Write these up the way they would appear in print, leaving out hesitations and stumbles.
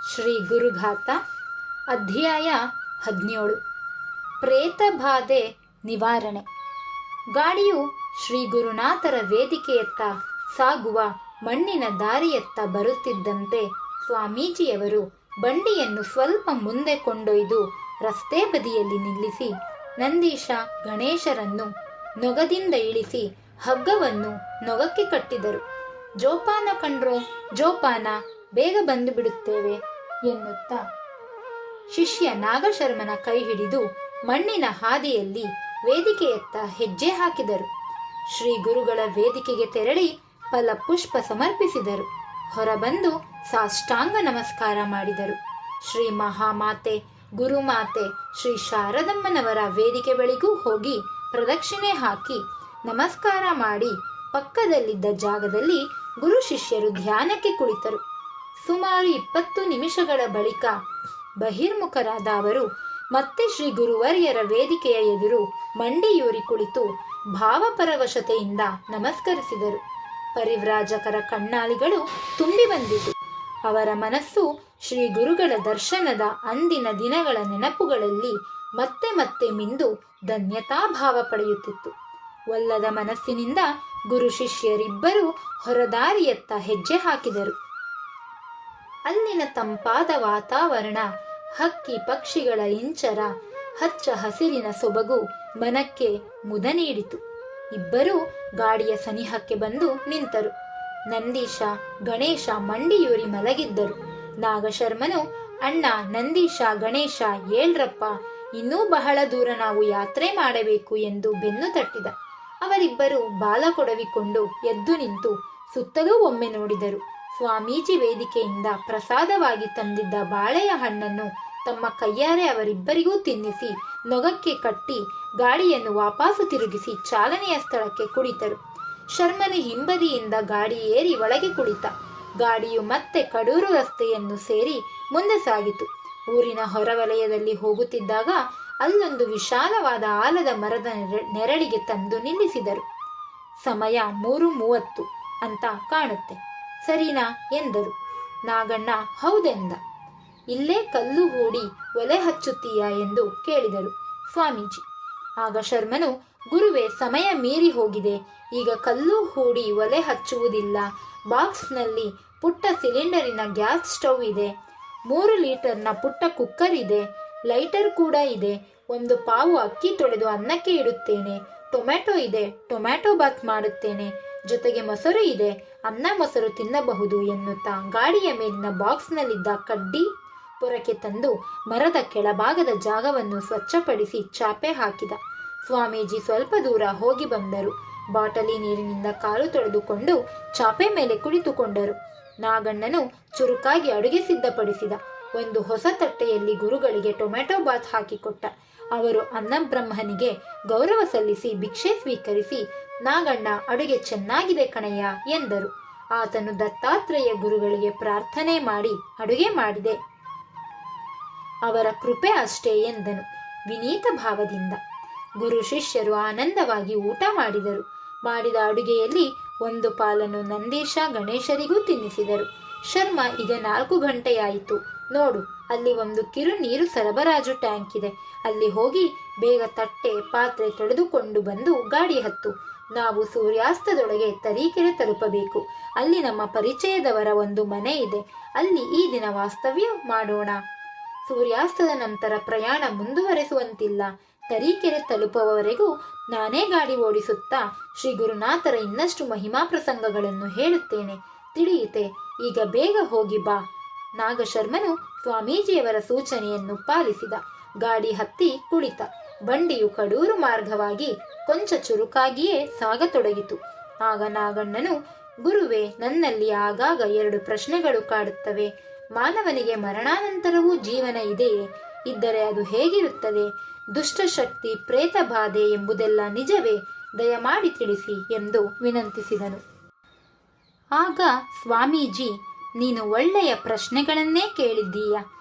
ಶ್ರೀ ಗುರುಘಾತ ಅಧ್ಯಾಯ 17 ಪ್ರೇತಬಾಧೆ ನಿವಾರಣೆ. ಗಾಡಿಯು ಶ್ರೀ ಗುರುನಾಥರ ವೇದಿಕೆಯತ್ತ ಸಾಗುವ ಮಣ್ಣಿನ ದಾರಿಯತ್ತ ಬರುತ್ತಿದ್ದಂತೆ ಸ್ವಾಮೀಜಿಯವರು ಬಂಡಿಯನ್ನು ಸ್ವಲ್ಪ ಮುಂದೆ ಕೊಂಡೊಯ್ದು ರಸ್ತೆ ಬದಿಯಲ್ಲಿ ನಿಲ್ಲಿಸಿ ನಂದೀಶ ಗಣೇಶರನ್ನು ನೊಗದಿಂದ ಇಳಿಸಿ ಹಗ್ಗವನ್ನು ನೊಗಕ್ಕೆ ಕಟ್ಟಿದರು. ಜೋಪಾನ ಕಂಡ್ರೋ, ಜೋಪಾನ, ಬೇಗ ಬಂದು ಬಿಡುತ್ತೇವೆ ಎನ್ನುತ್ತಾ ಶಿಷ್ಯ ನಾಗಶರ್ಮನ ಕೈ ಹಿಡಿದು ಮಣ್ಣಿನ ಹಾದಿಯಲ್ಲಿ ವೇದಿಕೆಯತ್ತ ಹೆಜ್ಜೆ ಹಾಕಿದರು. ಶ್ರೀ ಗುರುಗಳ ವೇದಿಕೆಗೆ ತೆರಳಿ ಫಲಪುಷ್ಪ ಸಮರ್ಪಿಸಿದರು. ಹೊರಬಂದು ಸಾಷ್ಟಾಂಗ ನಮಸ್ಕಾರ ಮಾಡಿದರು. ಶ್ರೀ ಮಹಾಮಾತೆ ಗುರುಮಾತೆ ಶ್ರೀ ಶಾರದಮ್ಮನವರ ವೇದಿಕೆ ಬಳಿಗೂ ಹೋಗಿ ಪ್ರದಕ್ಷಿಣೆ ಹಾಕಿ ನಮಸ್ಕಾರ ಮಾಡಿ ಪಕ್ಕದಲ್ಲಿದ್ದ ಜಾಗದಲ್ಲಿ ಗುರು ಶಿಷ್ಯರು ಧ್ಯಾನಕ್ಕೆ ಕುಳಿತರು. ಸುಮಾರು 20 ನಿಮಿಷಗಳ ಬಳಿಕ ಬಹಿರ್ಮುಖರಾದ ಅವರು ಮತ್ತೆ ಶ್ರೀ ಗುರುವರ್ಯರ ವೇದಿಕೆಯ ಎದುರು ಮಂಡಿಯೂರಿ ಕುಳಿತು ಭಾವಪರವಶತೆಯಿಂದ ನಮಸ್ಕರಿಸಿದರು. ಪರಿವ್ರಾಜಕರ ಕಣ್ಣಾಲಿಗಳು ತುಂಬಿ ಬಂದಿತು. ಅವರ ಮನಸ್ಸು ಶ್ರೀ ಗುರುಗಳ ದರ್ಶನದ ಅಂದಿನ ದಿನಗಳ ನೆನಪುಗಳಲ್ಲಿ ಮತ್ತೆ ಮತ್ತೆ ಮಿಂದು ಧನ್ಯತಾಭಾವ ಪಡೆಯುತ್ತಿತ್ತು. ಒಲ್ಲದ ಮನಸ್ಸಿನಿಂದ ಗುರು ಶಿಷ್ಯರಿಬ್ಬರೂ ಹೊರದಾರಿಯತ್ತ ಹೆಜ್ಜೆ ಹಾಕಿದರು. ಅಲ್ಲಿನ ತಂಪಾದ ವಾತಾವರಣ, ಹಕ್ಕಿ ಪಕ್ಷಿಗಳ ಇಂಚರ, ಹಚ್ಚ ಹಸಿರಿನ ಸೊಬಗು ಮನಕ್ಕೆ ಮುದ ನೀಡಿತು. ಇಬ್ಬರೂ ಗಾಡಿಯ ಸನಿಹಕ್ಕೆ ಬಂದು ನಿಂತರು. ನಂದೀಶ ಗಣೇಶ ಮಂಡಿಯೂರಿ ಮಲಗಿದ್ದರು. ನಾಗಶರ್ಮನು, ಅಣ್ಣ ನಂದೀಶ ಗಣೇಶ ಏಳ್ರಪ್ಪ, ಇನ್ನೂ ಬಹಳ ದೂರ ನಾವು ಯಾತ್ರೆ ಮಾಡಬೇಕು ಎಂದು ಬೆನ್ನು ತಟ್ಟಿದ. ಅವರಿಬ್ಬರು ಬಾಲ ಕೊಡವಿಕೊಂಡು ಎದ್ದು ನಿಂತು ಸುತ್ತಲೂ ಒಮ್ಮೆ ನೋಡಿದರು. ಸ್ವಾಮೀಜಿ ವೇದಿಕೆಯಿಂದ ಪ್ರಸಾದವಾಗಿ ತಂದಿದ್ದ ಬಾಳೆಯ ಹಣ್ಣನ್ನು ತಮ್ಮ ಕೈಯಾರೆ ಅವರಿಬ್ಬರಿಗೂ ತಿನ್ನಿಸಿ ನೊಗಕ್ಕೆ ಕಟ್ಟಿ ಗಾಡಿಯನ್ನು ವಾಪಸ್ಸು ತಿರುಗಿಸಿ ಚಾಲನೆಯ ಸ್ಥಳಕ್ಕೆ ಕುಳಿತರು. ಶರ್ಮನು ಹಿಂಬದಿಯಿಂದ ಗಾಡಿ ಏರಿ ಒಳಗೆ ಕುಳಿತ. ಗಾಡಿಯು ಮತ್ತೆ ಕಡೂರು ರಸ್ತೆಯನ್ನು ಸೇರಿ ಮುಂದೆ ಸಾಗಿತು. ಊರಿನ ಹೊರವಲಯದಲ್ಲಿ ಹೋಗುತ್ತಿದ್ದಾಗ ಅಲ್ಲೊಂದು ವಿಶಾಲವಾದ ಆಲದ ಮರದ ನೆರಳಿಗೆ ತಂದು ನಿಲ್ಲಿಸಿದರು. ಸಮಯ 3:30 ಅಂತ ಕಾಣುತ್ತೆ, ಸರಿನಾ ಎಂದರು. ನಾಗಣ್ಣ ಹೌದೆಂದ. ಇಲ್ಲೇ ಕಲ್ಲು ಹೂಡಿ ಒಲೆ ಹಚ್ಚುತ್ತೀಯಾ ಎಂದು ಕೇಳಿದರು ಸ್ವಾಮೀಜಿ. ಆಗ ಶರ್ಮನು, ಗುರುವೇ, ಸಮಯ ಮೀರಿ ಹೋಗಿದೆ, ಈಗ ಕಲ್ಲು ಹೂಡಿ ಒಲೆ ಹಚ್ಚುವುದಿಲ್ಲ. ಬಾಕ್ಸ್ನಲ್ಲಿ ಪುಟ್ಟ ಸಿಲಿಂಡರಿನ ಗ್ಯಾಸ್ ಸ್ಟವ್ ಇದೆ, 3 ಲೀಟರ್ನ ಪುಟ್ಟ ಕುಕ್ಕರ್ ಇದೆ, ಲೈಟರ್ ಕೂಡ ಇದೆ. 1 ಪಾವು ಅಕ್ಕಿ ತೊಳೆದು ಅನ್ನಕ್ಕೆ ಇಡುತ್ತೇನೆ. ಟೊಮ್ಯಾಟೊ ಇದೆ, ಟೊಮ್ಯಾಟೊ ಬಾತ್ ಮಾಡುತ್ತೇನೆ. ಜೊತೆಗೆ ಮೊಸರು ಇದೆ, ಅನ್ನ ಮೊಸರು ತಿನ್ನಬಹುದು ಎನ್ನುತ್ತಾ ಗಾಡಿಯ ಮೇಲಿನ ಬಾಕ್ಸ್ನಲ್ಲಿದ್ದ ಕಡ್ಡಿ ಪೊರಕೆ ತಂದು ಮರದ ಕೆಳಭಾಗದ ಜಾಗವನ್ನು ಸ್ವಚ್ಛಪಡಿಸಿ ಚಾಪೆ ಹಾಕಿದ. ಸ್ವಾಮೀಜಿ ಸ್ವಲ್ಪ ದೂರ ಹೋಗಿ ಬಂದರು. ಬಾಟಲಿ ನೀರಿನಿಂದ ಕಾಲು ತೊಳೆದುಕೊಂಡು ಚಾಪೆ ಮೇಲೆ ಕುಳಿತುಕೊಂಡರು. ನಾಗಣ್ಣನು ಚುರುಕಾಗಿ ಅಡುಗೆ ಸಿದ್ಧಪಡಿಸಿದ. ಒಂದು ಹೊಸ ತಟ್ಟೆಯಲ್ಲಿ ಗುರುಗಳಿಗೆ ಟೊಮ್ಯಾಟೊ ಬಾತ್ ಹಾಕಿಕೊಟ್ಟ. ಅವರು ಅನ್ನಬ್ರಹ್ಮನಿಗೆ ಗೌರವ ಸಲ್ಲಿಸಿ ಭಿಕ್ಷೆ ಸ್ವೀಕರಿಸಿ, ನಾಗಣ್ಣ, ಅಡುಗೆ ಚೆನ್ನಾಗಿದೆ ಕಣಯ್ಯ ಎಂದರು. ಆತನು ದತ್ತಾತ್ರೇಯ ಗುರುಗಳಿಗೆ ಪ್ರಾರ್ಥನೆ ಮಾಡಿ ಅಡುಗೆ ಮಾಡಿದೆ, ಅವರ ಕೃಪೆ ಅಷ್ಟೇ ಎಂದನು ವಿನೀತ ಭಾವದಿಂದ. ಗುರು ಶಿಷ್ಯರು ಆನಂದವಾಗಿ ಊಟ ಮಾಡಿದರು. ಮಾಡಿದ ಅಡುಗೆಯಲ್ಲಿ 1 ಪಾಲನ್ನು ನಂದೀಶ ಗಣೇಶರಿಗೂ ತಿನ್ನಿಸಿದರು. ಶರ್ಮ, ಈಗ 4 ಗಂಟೆಯಾಯಿತು ನೋಡು, ಅಲ್ಲಿ ಒಂದು ಕಿರು ನೀರು ಸರಬರಾಜು ಟ್ಯಾಂಕ್ ಇದೆ, ಅಲ್ಲಿ ಹೋಗಿ ಬೇಗ ತಟ್ಟೆ ಪಾತ್ರೆ ತೊಳೆದುಕೊಂಡು ಬಂದು ಗಾಡಿ ಹತ್ತು. ನಾವು ಸೂರ್ಯಾಸ್ತದೊಳಗೆ ತರೀಕೆರೆ ತಲುಪಬೇಕು. ಅಲ್ಲಿ ನಮ್ಮ ಪರಿಚಯದವರ ಒಂದು ಮನೆ ಇದೆ, ಅಲ್ಲಿ ಈ ದಿನ ವಾಸ್ತವ್ಯ ಮಾಡೋಣ. ಸೂರ್ಯಾಸ್ತದ ನಂತರ ಪ್ರಯಾಣ ಮುಂದುವರೆಸುವಂತಿಲ್ಲ. ತರೀಕೆರೆ ತಲುಪುವವರೆಗೂ ನಾನೇ ಗಾಡಿ ಓಡಿಸುತ್ತಾ ಶ್ರೀ ಗುರುನಾಥರ ಇನ್ನಷ್ಟು ಮಹಿಮಾ ಪ್ರಸಂಗಗಳನ್ನು ಹೇಳುತ್ತೇನೆ, ತಿಳಿಯುತ್ತೆ? ಈಗ ಬೇಗ ಹೋಗಿ ಬಾ. ನಾಗಶರ್ಮನು ಸ್ವಾಮೀಜಿಯವರ ಸೂಚನೆಯನ್ನು ಪಾಲಿಸಿದ. ಗಾಡಿ ಹತ್ತಿ ಕುಳಿತ. ಬಂಡಿಯು ಕಡೂರು ಮಾರ್ಗವಾಗಿ ಕೊಂಚ ಚುರುಕಾಗಿಯೇ ಸಾಗತೊಡಗಿತು. ಆಗ ನಾಗಣ್ಣನು, ಗುರುವೇ, ನನ್ನಲ್ಲಿ ಆಗಾಗ 2 ಪ್ರಶ್ನೆಗಳು ಕಾಡುತ್ತವೆ. ಮಾನವನಿಗೆ ಮರಣಾನಂತರವೂ ಜೀವನ ಇದೆಯೇ? ಇದ್ದರೆ ಅದು ಹೇಗಿರುತ್ತದೆ? ದುಷ್ಟಶಕ್ತಿ, ಪ್ರೇತಬಾಧೆ ಎಂಬುದೆಲ್ಲ ನಿಜವೇ? ದಯಮಾಡಿ ತಿಳಿಸಿ ಎಂದು ವಿನಂತಿಸಿದನು. ಆಗ ಸ್ವಾಮೀಜಿ, ನೀನು ಒಳ್ಳೆಯ ಪ್ರಶ್ನೆಗಳನ್ನೇ ಕೇಳಿದ್ದೀಯ.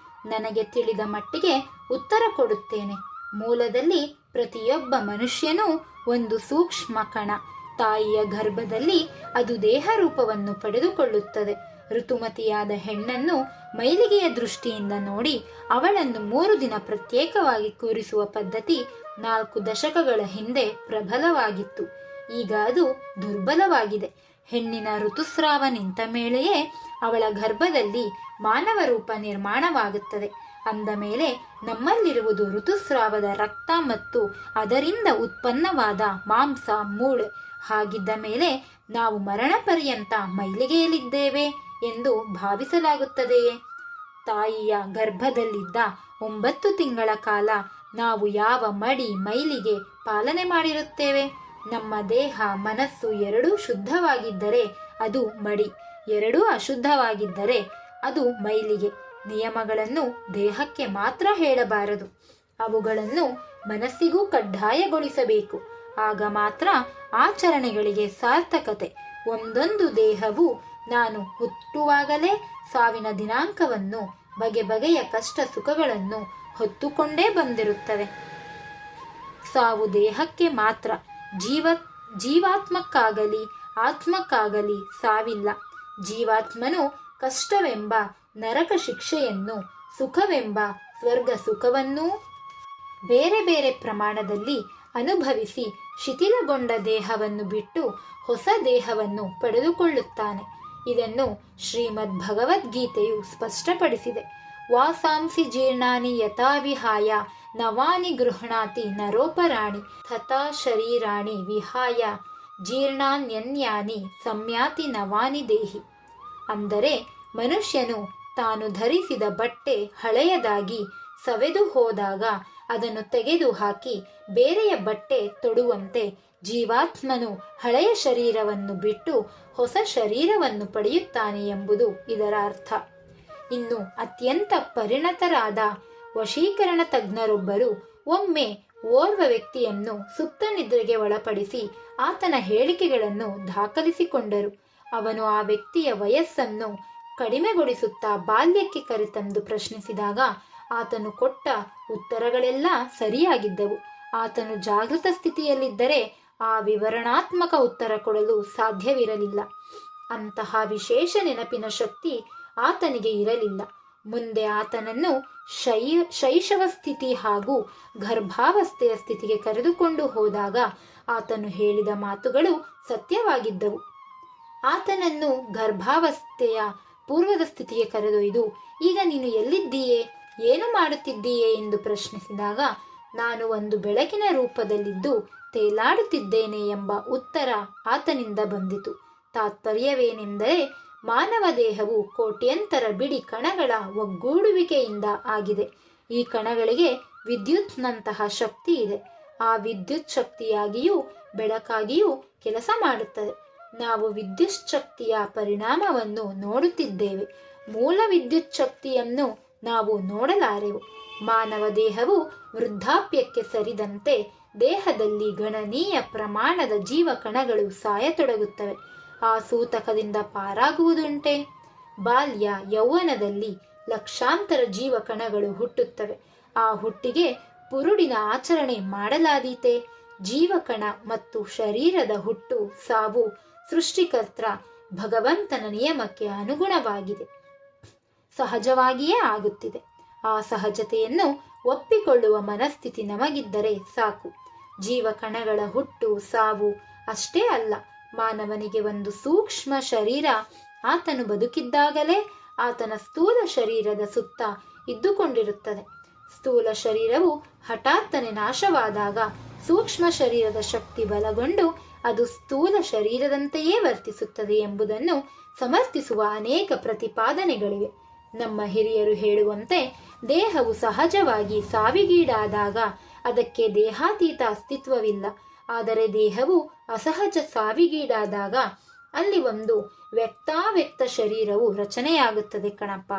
ನನಗೆ ತಿಳಿದ ಮಟ್ಟಿಗೆ ಉತ್ತರ ಕೊಡುತ್ತೇನೆ. ಮೂಲದಲ್ಲಿ ಪ್ರತಿಯೊಬ್ಬ ಮನುಷ್ಯನೂ ಒಂದು ಸೂಕ್ಷ್ಮ ಕಣ. ತಾಯಿಯ ಗರ್ಭದಲ್ಲಿ ಅದು ದೇಹ ರೂಪವನ್ನು ಪಡೆದುಕೊಳ್ಳುತ್ತದೆ. ಋತುಮತಿಯಾದ ಹೆಣ್ಣನ್ನು ಮೈಲಿಗೆಯ ದೃಷ್ಟಿಯಿಂದ ನೋಡಿ ಅವಳನ್ನು 3 ದಿನ ಪ್ರತ್ಯೇಕವಾಗಿ ಕೂರಿಸುವ ಪದ್ಧತಿ 4 ದಶಕಗಳ ಹಿಂದೆ ಪ್ರಬಲವಾಗಿತ್ತು. ಈಗ ಅದು ದುರ್ಬಲವಾಗಿದೆ. ಹೆಣ್ಣಿನ ಋತುಸ್ರಾವ ನಿಂತ ಮೇಲೆಯೇ ಅವಳ ಗರ್ಭದಲ್ಲಿ ಮಾನವ ರೂಪ ನಿರ್ಮಾಣವಾಗುತ್ತದೆ. ಅಂದ ಮೇಲೆ ನಮ್ಮಲ್ಲಿರುವುದು ಋತುಸ್ರಾವದ ರಕ್ತ ಮತ್ತು ಅದರಿಂದ ಉತ್ಪನ್ನವಾದ ಮಾಂಸ, ಮೂಳೆ. ಹಾಗಿದ್ದ ಮೇಲೆ ನಾವು ಮರಣ ಪರ್ಯಂತ ಮೈಲಿಗೆಯಲ್ಲಿದ್ದೇವೆ ಎಂದು ಭಾವಿಸಲಾಗುತ್ತದೆಯೇ? ತಾಯಿಯ ಗರ್ಭದಲ್ಲಿದ್ದ 9 ತಿಂಗಳ ಕಾಲ ನಾವು ಯಾವ ಮಡಿ, ಮೈಲಿಗೆ ಪಾಲನೆ ಮಾಡಿರುತ್ತೇವೆ? ನಮ್ಮ ದೇಹ, ಮನಸ್ಸು ಎರಡೂ ಶುದ್ಧವಾಗಿದ್ದರೆ ಅದು ಮಡಿ, ಎರಡೂ ಅಶುದ್ಧವಾಗಿದ್ದರೆ ಅದು ಮೈಲಿಗೆ. ನಿಯಮಗಳನ್ನು ದೇಹಕ್ಕೆ ಮಾತ್ರ ಹೇಳಬಾರದು, ಅವುಗಳನ್ನು ಮನಸ್ಸಿಗೂ ಕಡ್ಡಾಯಗೊಳಿಸಬೇಕು. ಆಗ ಮಾತ್ರ ಆಚರಣೆಗಳಿಗೆ ಸಾರ್ಥಕತೆ. ಒಂದೊಂದು ದೇಹವು ನಾನು ಹುಟ್ಟುವಾಗಲೇ ಸಾವಿನ ದಿನಾಂಕವನ್ನು, ಬಗೆ ಬಗೆಯ ಕಷ್ಟ ಸುಖಗಳನ್ನು ಹೊತ್ತುಕೊಂಡೇ ಬಂದಿರುತ್ತವೆ. ಸಾವು ದೇಹಕ್ಕೆ ಮಾತ್ರ, ಜೀವಾತ್ಮಕ್ಕಾಗಲಿ ಆತ್ಮಕ್ಕಾಗಲಿ ಸಾವಿಲ್ಲ. ಜೀವಾತ್ಮನು ಕಷ್ಟವೆಂಬ ನರಕ ಶಿಕ್ಷೆಯನ್ನು, ಸುಖವೆಂಬ ಸ್ವರ್ಗ ಸುಖವನ್ನೂ ಬೇರೆ ಬೇರೆ ಪ್ರಮಾಣದಲ್ಲಿ ಅನುಭವಿಸಿ ಶಿಥಿಲಗೊಂಡ ದೇಹವನ್ನು ಬಿಟ್ಟು ಹೊಸ ದೇಹವನ್ನು ಪಡೆದುಕೊಳ್ಳುತ್ತಾನೆ. ಇದನ್ನು ಶ್ರೀಮದ್ ಭಗವದ್ಗೀತೆಯು ಸ್ಪಷ್ಟಪಡಿಸಿದೆ. ವಾಸಾಂಸಿ ಜೀರ್ಣಾನಿ ಯಥಾ ವಿಹಾಯ ನವಾನಿ ಗೃಹಣಾತಿ ನರೋಪರಾಣಿ ತಥಾ ಶರೀರಾಣಿ ವಿಹಾಯ ಜೀರ್ಣಾನ್ಯನ್ಯಾನಿ ಸಂಯಾತಿ ನವಾನಿ ದೇಹಿ. ಅಂದರೆ ಮನುಷ್ಯನು ತಾನು ಧರಿಸಿದ ಬಟ್ಟೆ ಹಳೆಯದಾಗಿ ಸವೆದು ಹೋದಾಗ ಅದನ್ನು ತೆಗೆದು ಹಾಕಿ ಬೇರೆಯ ಬಟ್ಟೆ ತೊಡುವಂತೆ ಜೀವಾತ್ಮನು ಹಳೆಯ ಶರೀರವನ್ನು ಬಿಟ್ಟು ಹೊಸ ಶರೀರವನ್ನು ಪಡೆಯುತ್ತಾನೆ ಎಂಬುದು ಇದರ ಅರ್ಥ. ಇನ್ನು ಅತ್ಯಂತ ಪರಿಣತರಾದ ವಶೀಕರಣ ತಜ್ಞರೊಬ್ಬರು ಒಮ್ಮೆ ಓರ್ವ ವ್ಯಕ್ತಿಯನ್ನು ಸುಪ್ತ ನಿದ್ರೆಗೆ ಒಳಪಡಿಸಿ ಆತನ ಹೇಳಿಕೆಗಳನ್ನು ದಾಖಲಿಸಿಕೊಂಡರು. ಅವನು ಆ ವ್ಯಕ್ತಿಯ ವಯಸ್ಸನ್ನು ಕಡಿಮೆಗೊಳಿಸುತ್ತಾ ಬಾಲ್ಯಕ್ಕೆ ಕರೆತಂದು ಪ್ರಶ್ನಿಸಿದಾಗ ಆತನು ಕೊಟ್ಟ ಉತ್ತರಗಳೆಲ್ಲ ಸರಿಯಾಗಿದ್ದವು. ಆತನು ಜಾಗೃತ ಸ್ಥಿತಿಯಲ್ಲಿದ್ದರೆ ಆ ವಿವರಣಾತ್ಮಕ ಉತ್ತರ ಕೊಡಲು ಸಾಧ್ಯವಿರಲಿಲ್ಲ. ಅಂತಹ ವಿಶೇಷ ನೆನಪಿನ ಶಕ್ತಿ ಆತನಿಗೆ ಇರಲಿಲ್ಲ. ಮುಂದೆ ಆತನನ್ನು ಶೈಶವ ಸ್ಥಿತಿ ಹಾಗೂ ಗರ್ಭಾವಸ್ಥೆಯ ಸ್ಥಿತಿಗೆ ಕರೆದುಕೊಂಡು ಹೋದಾಗ ಆತನು ಹೇಳಿದ ಮಾತುಗಳು ಸತ್ಯವಾಗಿದ್ದವು. ಆತನನ್ನು ಗರ್ಭಾವಸ್ಥೆಯ ಪೂರ್ವದ ಸ್ಥಿತಿಗೆ ಕರೆದೊಯ್ದು, ಈಗ ನೀನು ಎಲ್ಲಿದ್ದೀಯೇ, ಏನು ಮಾಡುತ್ತಿದ್ದೀಯೇ ಎಂದು ಪ್ರಶ್ನಿಸಿದಾಗ, ನಾನು ಒಂದು ಬೆಳಕಿನ ರೂಪದಲ್ಲಿದ್ದು ತೇಲಾಡುತ್ತಿದ್ದೇನೆ ಎಂಬ ಉತ್ತರ ಆತನಿಂದ ಬಂದಿತು. ತಾತ್ಪರ್ಯವೇನೆಂದರೆ, ಮಾನವ ದೇಹವು ಕೋಟ್ಯಂತರ ಬಿಡಿ ಕಣಗಳ ಒಗ್ಗೂಡುವಿಕೆಯಿಂದ ಆಗಿದೆ. ಈ ಕಣಗಳಿಗೆ ವಿದ್ಯುತ್ನಂತಹ ಶಕ್ತಿ ಇದೆ. ಆ ವಿದ್ಯುತ್ ಶಕ್ತಿಯಾಗಿಯೂ ಬೆಳಕಾಗಿಯೂ ಕೆಲಸ ಮಾಡುತ್ತದೆ. ನಾವು ವಿದ್ಯುತ್ ಶಕ್ತಿಯ ಪರಿಣಾಮವನ್ನು ನೋಡುತ್ತಿದ್ದೇವೆ, ಮೂಲ ವಿದ್ಯುತ್ ಶಕ್ತಿಯನ್ನು ನಾವು ನೋಡಲಾರೆವು. ಮಾನವ ದೇಹವು ವೃದ್ಧಾಪ್ಯಕ್ಕೆ ಸರಿದಂತೆ ದೇಹದಲ್ಲಿ ಗಣನೀಯ ಪ್ರಮಾಣದ ಜೀವಕಣಗಳು ಸಾಯತೊಡಗುತ್ತವೆ. ಆ ಸೂತಕದಿಂದ ಪಾರಾಗುವುದುಂಟೆ? ಬಾಲ್ಯ ಯೌವನದಲ್ಲಿ ಲಕ್ಷಾಂತರ ಜೀವಕಣಗಳು ಹುಟ್ಟುತ್ತವೆ. ಆ ಹುಟ್ಟಿಗೆ ಪುರುಡಿನ ಆಚರಣೆ ಮಾಡಲಾದೀತೆ? ಜೀವಕಣ ಮತ್ತು ಶರೀರದ ಹುಟ್ಟು ಸಾವು ಸೃಷ್ಟಿಕರ್ತ ಭಗವಂತನ ನಿಯಮಕ್ಕೆ ಅನುಗುಣವಾಗಿದೆ, ಸಹಜವಾಗಿಯೇ ಆಗುತ್ತಿದೆ. ಆ ಸಹಜತೆಯನ್ನು ಒಪ್ಪಿಕೊಳ್ಳುವ ಮನಸ್ಥಿತಿ ನಮಗಿದ್ದರೆ ಸಾಕು. ಜೀವಕಣಗಳ ಹುಟ್ಟು ಸಾವು ಅಷ್ಟೇ ಅಲ್ಲ, ಮಾನವನಿಗೆ ಒಂದು ಸೂಕ್ಷ್ಮ ಶರೀರ ಆತನು ಬದುಕಿದ್ದಾಗಲೇ ಆತನ ಸ್ಥೂಲ ಶರೀರದ ಸುತ್ತ ಇದ್ದುಕೊಂಡಿರುತ್ತದೆ. ಸ್ಥೂಲ ಶರೀರವು ಹಠಾತ್ತನೆ ನಾಶವಾದಾಗ ಸೂಕ್ಷ್ಮ ಶರೀರದ ಶಕ್ತಿ ಬಲಗೊಂಡು ಅದು ಸ್ಥೂಲ ಶರೀರದಂತೆಯೇ ವರ್ತಿಸುತ್ತದೆ ಎಂಬುದನ್ನು ಸಮರ್ಥಿಸುವ ಅನೇಕ ಪ್ರತಿಪಾದನೆಗಳಿವೆ. ನಮ್ಮ ಹಿರಿಯರು ಹೇಳುವಂತೆ, ದೇಹವು ಸಹಜವಾಗಿ ಸಾವಿಗೀಡಾದಾಗ ಅದಕ್ಕೆ ದೇಹಾತೀತ ಅಸ್ತಿತ್ವವಿಲ್ಲ. ಆದರೆ ದೇಹವು ಅಸಹಜ ಸಾವಿಗೀಡಾದಾಗ ಅಲ್ಲಿ ಒಂದು ವ್ಯಕ್ತಾವ್ಯಕ್ತ ಶರೀರವು ರಚನೆಯಾಗುತ್ತದೆ ಕಣಪ್ಪ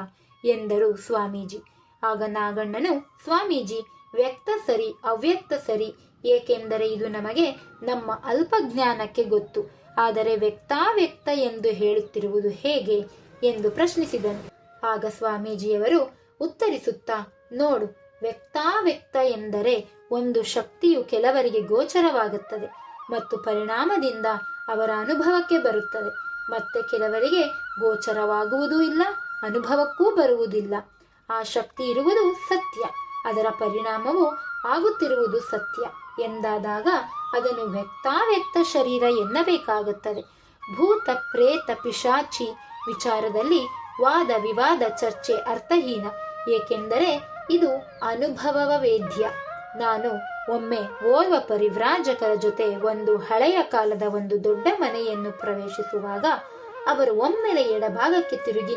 ಎಂದರು ಸ್ವಾಮೀಜಿ. ಆಗ ನಾಗಣ್ಣನು, ಸ್ವಾಮೀಜಿ, ವ್ಯಕ್ತ ಸರಿ, ಅವ್ಯಕ್ತ ಸರಿ, ಏಕೆಂದರೆ ಇದು ನಮಗೆ ನಮ್ಮ ಅಲ್ಪಜ್ಞಾನಕ್ಕೆ ಗೊತ್ತು. ಆದರೆ ವ್ಯಕ್ತಾವ್ಯಕ್ತ ಎಂದು ಹೇಳುತ್ತಿರುವುದು ಹೇಗೆ ಎಂದು ಪ್ರಶ್ನಿಸಿದನು. ಆಗ ಸ್ವಾಮೀಜಿಯವರು ಉತ್ತರಿಸುತ್ತಾ, ನೋಡು, ವ್ಯಕ್ತಾವ್ಯಕ್ತ ಎಂದರೆ ಒಂದು ಶಕ್ತಿಯು ಕೆಲವರಿಗೆ ಗೋಚರವಾಗುತ್ತದೆ ಮತ್ತು ಪರಿಣಾಮದಿಂದ ಅವರ ಅನುಭವಕ್ಕೆ ಬರುತ್ತದೆ. ಮತ್ತೆ ಕೆಲವರಿಗೆ ಗೋಚರವಾಗುವುದೂ ಇಲ್ಲ, ಅನುಭವಕ್ಕೂ ಬರುವುದಿಲ್ಲ. ಆ ಶಕ್ತಿ ಇರುವುದು ಸತ್ಯ, ಅದರ ಪರಿಣಾಮವು ಆಗುತ್ತಿರುವುದು ಸತ್ಯ ಎಂದಾದಾಗ ಅದನ್ನು ವ್ಯಕ್ತಾವ್ಯಕ್ತ ಶರೀರ ಎನ್ನಬೇಕಾಗುತ್ತದೆ. ಭೂತ ಪ್ರೇತ ಪಿಶಾಚಿ ವಿಚಾರದಲ್ಲಿ ವಾದ ವಿವಾದ ಚರ್ಚೆ ಅರ್ಥಹೀನ, ಏಕೆಂದರೆ ಇದು ಅನುಭವವ ವೇದ್ಯ. ನಾನು ಒಮ್ಮೆ ಓರ್ವ ಪರಿವ್ರಾಜಕರ ಜೊತೆ ಒಂದು ಹಳೆಯ ಕಾಲದ ಒಂದು ದೊಡ್ಡ ಮನೆಯನ್ನು ಪ್ರವೇಶಿಸುವಾಗ ಅವರು ಒಮ್ಮೆಲೆ ಎಡಭಾಗಕ್ಕೆ ತಿರುಗಿ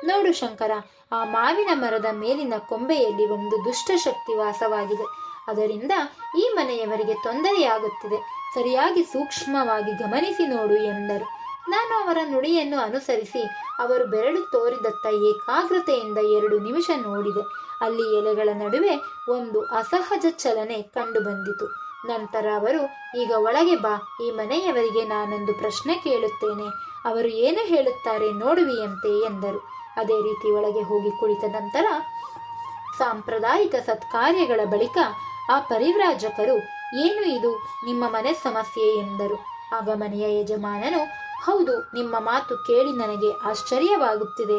ನೋಡು ಶಂಕರ, ಆ ಮಾವಿನ ಮರದ ಮೇಲಿನ ಕೊಂಬೆಯಲ್ಲಿ ಒಂದು ದುಷ್ಟಶಕ್ತಿ ವಾಸವಾಗಿದೆ. ಅದರಿಂದ ಈ ಮನೆಯವರಿಗೆ ತೊಂದರೆಯಾಗುತ್ತಿದೆ. ಸರಿಯಾಗಿ ಸೂಕ್ಷ್ಮವಾಗಿ ಗಮನಿಸಿ ನೋಡು ಎಂದರು. ನಾನು ಅವರ ನುಡಿಯನ್ನು ಅನುಸರಿಸಿ ಅವರು ಬೆರಳು ತೋರಿದತ್ತ ಏಕಾಗ್ರತೆಯಿಂದ 2 ನಿಮಿಷ ನೋಡಿದೆ. ಅಲ್ಲಿ ಎಲೆಗಳ ನಡುವೆ ಒಂದು ಅಸಹಜ ಚಲನೆ ಕಂಡುಬಂದಿತು. ನಂತರ ಅವರು, ಈಗ ಒಳಗೆ ಬಾ, ಈ ಮನೆಯವರಿಗೆ ನಾನೊಂದು ಪ್ರಶ್ನೆ ಕೇಳುತ್ತೇನೆ, ಅವರು ಏನು ಹೇಳುತ್ತಾರೆ ನೋಡುವಿಯಂತೆ ಎಂದರು. ಅದೇ ರೀತಿ ಒಳಗೆ ಹೋಗಿ ಕುಳಿತ ನಂತರ ಸಾಂಪ್ರದಾಯಿಕ ಸತ್ಕಾರ್ಯಗಳ ಬಳಿಕ ಆ ಪರಿವ್ರಾಜಕರು, ಏನು ಇದು ನಿಮ್ಮ ಮನೆ ಸಮಸ್ಯೆ ಎಂದರು. ಆಗ ಮನೆಯ ಯಜಮಾನನು, ಹೌದು, ನಿಮ್ಮ ಮಾತು ಕೇಳಿ ನನಗೆ ಆಶ್ಚರ್ಯವಾಗುತ್ತಿದೆ.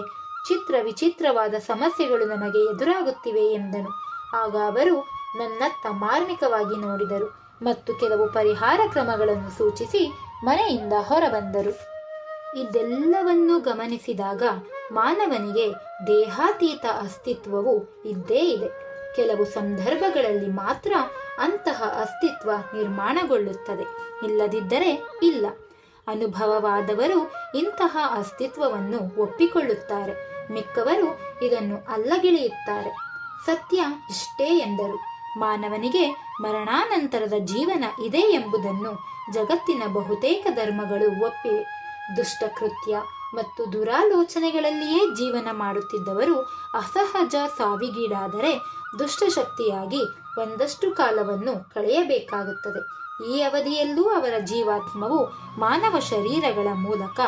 ವಿಚಿತ್ರವಾದ ಸಮಸ್ಯೆಗಳು ನಮಗೆ ಎದುರಾಗುತ್ತಿವೆ ಎಂದನು. ಆಗ ಅವರು ನನ್ನತ್ತ ಮಾರ್ಮಿಕವಾಗಿ ನೋಡಿದರು ಮತ್ತು ಕೆಲವು ಪರಿಹಾರ ಕ್ರಮಗಳನ್ನು ಸೂಚಿಸಿ ಮನೆಯಿಂದ ಹೊರಬಂದರು. ಇದೆಲ್ಲವನ್ನೂ ಗಮನಿಸಿದಾಗ ಮಾನವನಿಗೆ ದೇಹಾತೀತ ಅಸ್ತಿತ್ವವು ಇದ್ದೇ ಇದೆ. ಕೆಲವು ಸಂದರ್ಭಗಳಲ್ಲಿ ಮಾತ್ರ ಅಂತಹ ಅಸ್ತಿತ್ವ ನಿರ್ಮಾಣಗೊಳ್ಳುತ್ತದೆ, ಇಲ್ಲದಿದ್ದರೆ ಇಲ್ಲ. ಅನುಭವವಾದವರು ಇಂತಹ ಅಸ್ತಿತ್ವವನ್ನು ಒಪ್ಪಿಕೊಳ್ಳುತ್ತಾರೆ, ಮಿಕ್ಕವರು ಇದನ್ನು ಅಲ್ಲಗೆಳೆಯುತ್ತಾರೆ. ಸತ್ಯ ಇಷ್ಟೇ ಎಂದರು. ಮಾನವನಿಗೆ ಮರಣಾನಂತರದ ಜೀವನ ಇದೆ ಎಂಬುದನ್ನು ಜಗತ್ತಿನ ಬಹುತೇಕ ಧರ್ಮಗಳು ಒಪ್ಪಿವೆ. ದುಷ್ಟಕೃತ್ಯ ಮತ್ತು ದುರಾಲೋಚನೆಗಳಲ್ಲಿಯೇ ಜೀವನ ಮಾಡುತ್ತಿದ್ದವರು ಅಸಹಜ ಸಾವಿಗೀಡಾದರೆ ದುಷ್ಟಶಕ್ತಿಯಾಗಿ ಒಂದಷ್ಟು ಕಾಲವನ್ನು ಕಳೆಯಬೇಕಾಗುತ್ತದೆ. ಈ ಅವಧಿಯಲ್ಲೂ ಅವರ ಜೀವಾತ್ಮವು ಮಾನವ ಶರೀರಗಳ ಮೂಲಕ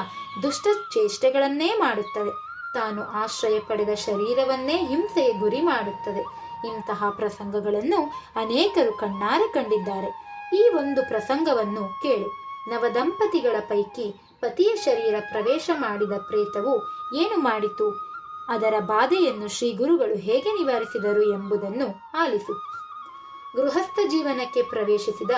ದುಷ್ಟ ಚೇಷ್ಟೆಗಳನ್ನೇ ಮಾಡುತ್ತದೆ. ತಾನು ಆಶ್ರಯ ಪಡೆದ ಶರೀರವನ್ನೇ ಹಿಂಸೆಗೆ ಗುರಿ ಮಾಡುತ್ತದೆ. ಇಂತಹ ಪ್ರಸಂಗಗಳನ್ನು ಅನೇಕರು ಕಣ್ಣಾರೆ ಕಂಡಿದ್ದಾರೆ. ಈ ಒಂದು ಪ್ರಸಂಗವನ್ನು ಕೇಳು. ನವದಂಪತಿಗಳ ಪೈಕಿ ಪತಿಯ ಶರೀರ ಪ್ರವೇಶ ಮಾಡಿದ ಪ್ರೇತವು ಏನು ಮಾಡಿತು, ಅದರ ಬಾಧೆಯನ್ನು ಶ್ರೀ ಗುರುಗಳು ಹೇಗೆ ನಿವಾರಿಸಿದರು ಎಂಬುದನ್ನು ಆಲಿಸು. ಗೃಹಸ್ಥ ಜೀವನಕ್ಕೆ ಪ್ರವೇಶಿಸಿದ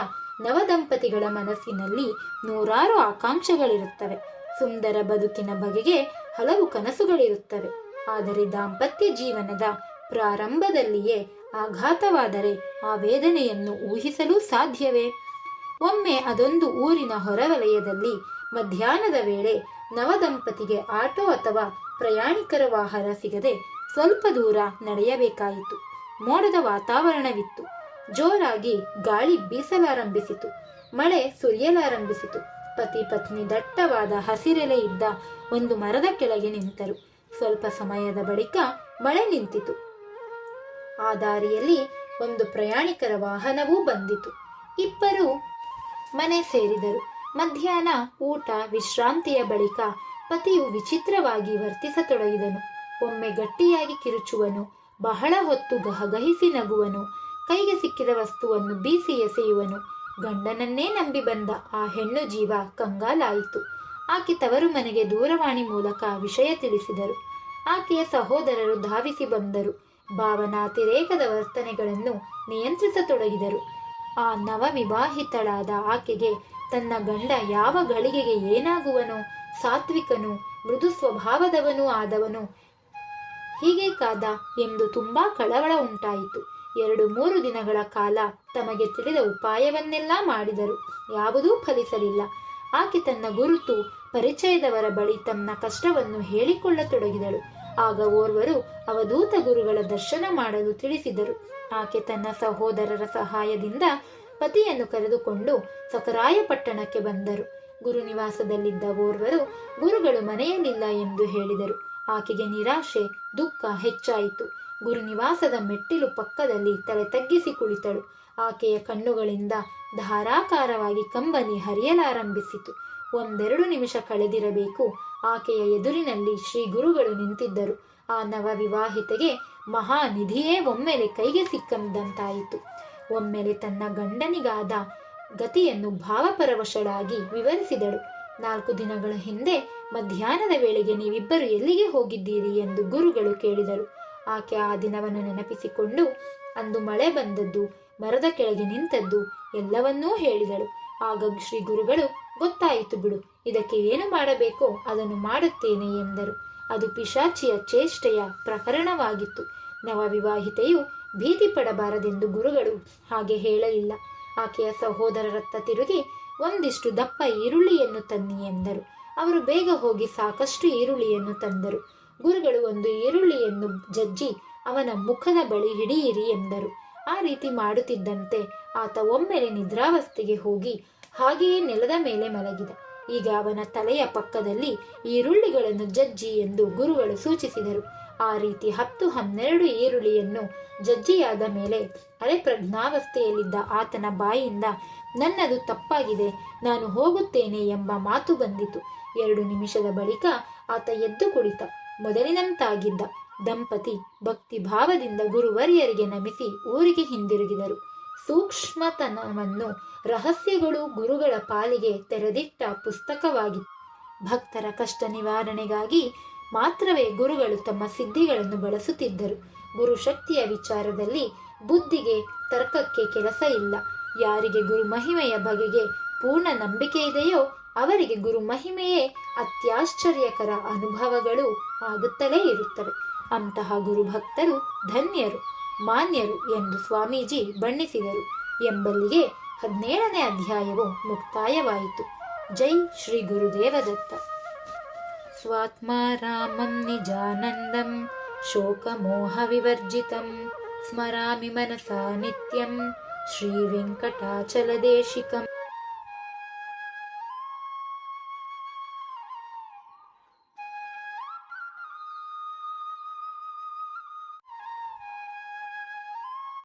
ನವದಂಪತಿಗಳ ಮನಸ್ಸಿನಲ್ಲಿ ನೂರಾರು ಆಕಾಂಕ್ಷೆಗಳಿರುತ್ತವೆ. ಸುಂದರ ಬದುಕಿನ ಬಗೆಗೆ ಹಲವು ಕನಸುಗಳಿರುತ್ತವೆ. ಆದರೆ ದಾಂಪತ್ಯ ಜೀವನದ ಪ್ರಾರಂಭದಲ್ಲಿಯೇ ಆಘಾತವಾದರೆ ಆ ವೇದನೆಯನ್ನು ಊಹಿಸಲು ಸಾಧ್ಯವೇ? ಒಮ್ಮೆ ಅದೊಂದು ಊರಿನ ಹೊರವಲಯದಲ್ಲಿ ಮಧ್ಯಾಹ್ನದ ವೇಳೆ ನವದಂಪತಿಗೆ ಆಟೋ ಅಥವಾ ಪ್ರಯಾಣಿಕರ ವಾಹನ ಸಿಗದೆ ಸ್ವಲ್ಪ ದೂರ ನಡೆಯಬೇಕಾಯಿತು. ಮೋಡದ ವಾತಾವರಣವಿತ್ತು. ಜೋರಾಗಿ ಗಾಳಿ ಬೀಸಲಾರಂಭಿಸಿತು. ಮಳೆ ಸುರಿಯಲಾರಂಭಿಸಿತು. ಪತಿ ಪತ್ನಿ ದಟ್ಟವಾದ ಹಸಿರೆಲೆ ಇದ್ದ ಒಂದು ಮರದ ಕೆಳಗೆ ನಿಂತರು. ಸ್ವಲ್ಪ ಸಮಯದ ಬಳಿಕ ಮಳೆ ನಿಂತಿತು. ಆ ದಾರಿಯಲ್ಲಿ ಒಂದು ಪ್ರಯಾಣಿಕರ ವಾಹನವೂ ಬಂದಿತು. ಇಬ್ಬರು ಮನೆ ಸೇರಿದರು. ಮಧ್ಯಾಹ್ನ ಊಟ ವಿಶ್ರಾಂತಿಯ ಬಳಿಕ ಪತಿಯು ವಿಚಿತ್ರವಾಗಿ ವರ್ತಿಸತೊಡಗಿದನು. ಒಮ್ಮೆ ಗಟ್ಟಿಯಾಗಿ ಕಿರುಚುವನು, ಬಹಳ ಹೊತ್ತು ಗಹಗಹಿಸಿ ನಗುವನು, ಕೈಗೆ ಸಿಕ್ಕಿದ ವಸ್ತುವನ್ನು ಬೀಸಿ ಎಸೆಯುವನು. ಗಂಡನನ್ನೇ ನಂಬಿ ಬಂದ ಆ ಹೆಣ್ಣು ಜೀವ ಕಂಗಾಲಾಯಿತು. ಆಕೆ ತವರು ಮನೆಗೆ ದೂರವಾಣಿ ಮೂಲಕ ವಿಷಯ ತಿಳಿಸಿದರು. ಆಕೆಯ ಸಹೋದರರು ಧಾವಿಸಿ ಬಂದರು. ಭಾವನಾತಿರೇಕದ ವರ್ತನೆಗಳನ್ನು ನಿಯಂತ್ರಿಸತೊಡಗಿದರು. ಆ ನವವಿವಾಹಿತಳಾದ ಆಕೆಗೆ ತನ್ನ ಗಂಡ ಯಾವ ಗಳಿಗೆಗೆ ಏನಾಗುವನೋ, ಸಾತ್ವಿಕನು, ಮೃದು ಸ್ವಭಾವದವನೂ ಆದವನು ಹೀಗೆ ಕಾದ ಎಂದು ತುಂಬಾ ಕಳವಳ ಉಂಟಾಯಿತು. 2-3 ದಿನಗಳ ಕಾಲ ತಮಗೆ ತಿಳಿದ ಉಪಾಯವನ್ನೆಲ್ಲ ಮಾಡಿದರು. ಯಾವುದೂ ಫಲಿಸಲಿಲ್ಲ. ಆಕೆ ತನ್ನ ಗುರುತು ಪರಿಚಯದವರ ಬಳಿ ತನ್ನ ಕಷ್ಟವನ್ನು ಹೇಳಿಕೊಳ್ಳತೊಡಗಿದಳು. ಆಗ ಓರ್ವರು ಅವಧೂತ ಗುರುಗಳ ದರ್ಶನ ಮಾಡಲು ತಿಳಿಸಿದರು. ಆಕೆ ತನ್ನ ಸಹೋದರರ ಸಹಾಯದಿಂದ ಪತಿಯನ್ನು ಕರೆದುಕೊಂಡು ಸಕರಾಯಪಟ್ಟಣಕ್ಕೆ ಬಂದರು. ಗುರುನಿವಾಸದಲ್ಲಿದ್ದ ಓರ್ವರು ಗುರುಗಳು ಮನೆಯಲ್ಲಿಲ್ಲ ಎಂದು ಹೇಳಿದರು. ಆಕೆಗೆ ನಿರಾಶೆ, ದುಃಖ ಹೆಚ್ಚಾಯಿತು. ಗುರುನಿವಾಸದ ಮೆಟ್ಟಿಲು ಪಕ್ಕದಲ್ಲಿ ತಲೆ ತಗ್ಗಿಸಿ ಕುಳಿತಳು. ಆಕೆಯ ಕಣ್ಣುಗಳಿಂದ ಧಾರಾಕಾರವಾಗಿ ಕಂಬನಿ ಹರಿಯಲಾರಂಭಿಸಿತು. 1-2 ನಿಮಿಷ ಕಳೆದಿರಬೇಕು. ಆಕೆಯ ಎದುರಿನಲ್ಲಿ ಶ್ರೀ ಗುರುಗಳು ನಿಂತಿದ್ದರು. ಆ ನವವಿವಾಹಿತೆಗೆ ಮಹಾನಿಧಿಯೇ ಒಮ್ಮೆಲೆ ಕೈಗೆ ಸಿಕ್ಕಂದಂತಾಯಿತು. ಒಮ್ಮೆಲೆ ತನ್ನ ಗಂಡನಿಗಾದ ಗತಿಯನ್ನು ಭಾವಪರವಶಳಾಗಿ ವಿವರಿಸಿದಳು. 4 ದಿನಗಳ ಹಿಂದೆ ಮಧ್ಯಾಹ್ನದ ವೇಳೆಗೆ ನೀವಿಬ್ಬರು ಎಲ್ಲಿಗೆ ಹೋಗಿದ್ದೀರಿ ಎಂದು ಗುರುಗಳು ಕೇಳಿದರು. ಆಕೆ ಆ ದಿನವನ್ನು ನೆನಪಿಸಿಕೊಂಡು ಅಂದು ಮಳೆ ಬಂದದ್ದು, ಮರದ ಕೆಳಗೆ ನಿಂತದ್ದು ಎಲ್ಲವನ್ನೂ ಹೇಳಿದಳು. ಆಗ ಶ್ರೀ ಗುರುಗಳು, ಗೊತ್ತಾಯಿತು ಬಿಡು, ಇದಕ್ಕೆ ಏನು ಮಾಡಬೇಕೋ ಅದನ್ನು ಮಾಡುತ್ತೇನೆ ಎಂದರು. ಅದು ಪಿಶಾಚಿಯ ಚೇಷ್ಟೆಯ ಪ್ರಕರಣವಾಗಿತ್ತು. ನವವಿವಾಹಿತೆಯು ಭೀತಿ ಪಡಬಾರದೆಂದು ಗುರುಗಳು ಹಾಗೆ ಹೇಳಲಿಲ್ಲ. ಆಕೆಯ ಸಹೋದರರತ್ತ ತಿರುಗಿ, ಒಂದಿಷ್ಟು ದಪ್ಪ ಈರುಳ್ಳಿಯನ್ನು ತನ್ನಿ ಎಂದರು. ಅವರು ಬೇಗ ಹೋಗಿ ಸಾಕಷ್ಟು ಈರುಳ್ಳಿಯನ್ನು ತಂದರು. ಗುರುಗಳು ಒಂದು ಈರುಳ್ಳಿಯನ್ನು ಜಜ್ಜಿ ಅವನ ಮುಖದ ಬಳಿ ಹಿಡಿಯಿರಿ ಎಂದರು. ಆ ರೀತಿ ಮಾಡುತ್ತಿದ್ದಂತೆ ಆತ ಒಮ್ಮೆಲೆ ನಿದ್ರಾವಸ್ಥೆಗೆ ಹೋಗಿ ಹಾಗೆಯೇ ನೆಲದ ಮೇಲೆ ಮಲಗಿದ. ಈಗ ಅವನ ತಲೆಯ ಪಕ್ಕದಲ್ಲಿ ಈರುಳ್ಳಿಗಳನ್ನು ಜಜ್ಜಿ ಎಂದು ಗುರುಗಳು ಸೂಚಿಸಿದರು. ಆ ರೀತಿ 10-12 ಈರುಳ್ಳಿಯನ್ನು ಜಜ್ಜಿಯಾದ ಮೇಲೆ ಅರೆ ಪ್ರಜ್ಞಾವಸ್ಥೆಯಲ್ಲಿದ್ದ ಆತನ ಬಾಯಿಂದ, ನನ್ನದು ತಪ್ಪಾಗಿದೆ, ನಾನು ಹೋಗುತ್ತೇನೆ ಎಂಬ ಮಾತು ಬಂದಿತು. 2 ನಿಮಿಷದ ಬಳಿಕ ಆತ ಎದ್ದು ಕುಳಿತ. ಮೊದಲಿನಂತಾಗಿದ್ದ. ದಂಪತಿ ಭಕ್ತಿ ಭಾವದಿಂದ ಗುರುವರ್ಯರಿಗೆ ನಮಿಸಿ ಊರಿಗೆ ಹಿಂದಿರುಗಿದರು. ಸೂಕ್ಷ್ಮತನವನ್ನು ರಹಸ್ಯಗಳು ಗುರುಗಳ ಪಾಲಿಗೆ ತೆರೆದಿಟ್ಟ ಪುಸ್ತಕವಾಗಿತ್ತು. ಭಕ್ತರ ಕಷ್ಟ ನಿವಾರಣೆಗಾಗಿ ಮಾತ್ರವೇ ಗುರುಗಳು ತಮ್ಮ ಸಿದ್ಧಿಗಳನ್ನು ಬಳಸುತ್ತಿದ್ದರು. ಗುರುಶಕ್ತಿಯ ವಿಚಾರದಲ್ಲಿ ಬುದ್ಧಿಗೆ ತರ್ಕಕ್ಕೆ ಕೆಲಸ ಇಲ್ಲ. ಯಾರಿಗೆ ಗುರು ಮಹಿಮೆಯ ಬಗೆಗೆ ಪೂರ್ಣ ನಂಬಿಕೆ ಇದೆಯೋ ಅವರಿಗೆ ಗುರು ಮಹಿಮೆಯೇ ಅತ್ಯಾಶ್ಚರ್ಯಕರ ಅನುಭವಗಳು ಆಗುತ್ತಲೇ ಇರುತ್ತವೆ. ಅಂತಹ ಗುರುಭಕ್ತರು ಧನ್ಯರು, ಮಾನ್ಯರು ಎಂದು ಸ್ವಾಮೀಜಿ ಬಣ್ಣಿಸಿದರು ಎಂಬಲ್ಲಿಗೆ 17ನೇ ಅಧ್ಯಾಯವು ಮುಕ್ತಾಯವಾಯಿತು. ಜೈ ಶ್ರೀ ಗುರುದೇವದತ್ತ. ಸ್ವಾತ್ಮಾರಾಮಂ ನಿಜಾನಂದಂ ಶೋಕಮೋಹ ವಿವರ್ಜಿತಂ ಸ್ಮರಾಮಿ ಮನಸಾ ನಿತ್ಯಂ ಶ್ರೀ ವೆಂಕಟಾಚಲದೇಶಿಕಂ.